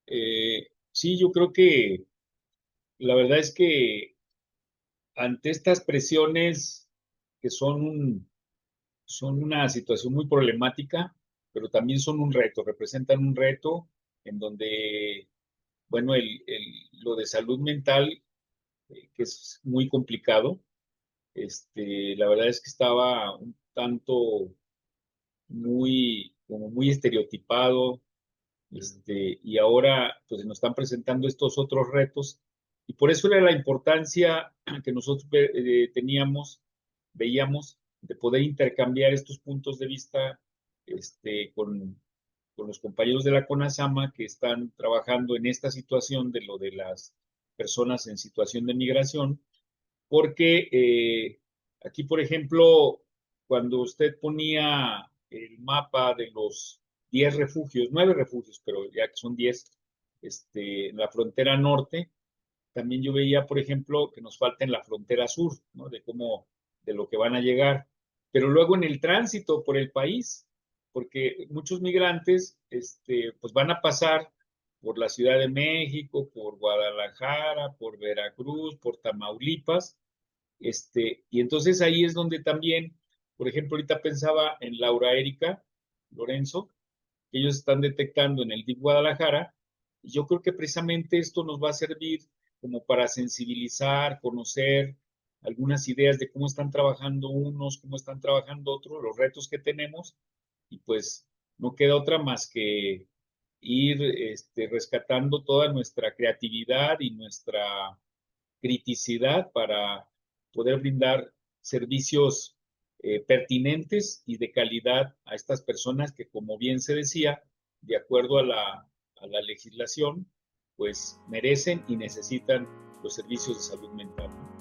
Sí, yo creo que la verdad es que ante estas presiones que son son una situación muy problemática, pero también son un reto, representan un reto en donde, bueno, lo de salud mental, que es muy complicado, la verdad es que estaba un tanto como muy estereotipado, y ahora pues nos están presentando estos otros retos, y por eso era la importancia que nosotros veíamos, de poder intercambiar estos puntos de vista con los compañeros de la CONASAMA que están trabajando en esta situación de lo de las personas en situación de migración, porque aquí, por ejemplo, cuando usted ponía el mapa de los 10 refugios, 9 refugios, pero ya que son 10, en la frontera norte, también yo veía, por ejemplo, que nos falta en la frontera sur, ¿no? De lo que van a llegar. Pero luego en el tránsito por el país, porque muchos migrantes, pues van a pasar por la Ciudad de México, por Guadalajara, por Veracruz, por Tamaulipas, y entonces ahí es donde también, por ejemplo, ahorita pensaba en Laura Erika Lorenzo, que ellos están detectando en el DIF Guadalajara, y yo creo que precisamente esto nos va a servir como para sensibilizar, conocer algunas ideas de cómo están trabajando unos, cómo están trabajando otros, los retos que tenemos, y pues no queda otra más que ir rescatando toda nuestra creatividad y nuestra criticidad para poder brindar servicios pertinentes y de calidad a estas personas que, como bien se decía, de acuerdo a la legislación, pues merecen y necesitan los servicios de salud mental, ¿no?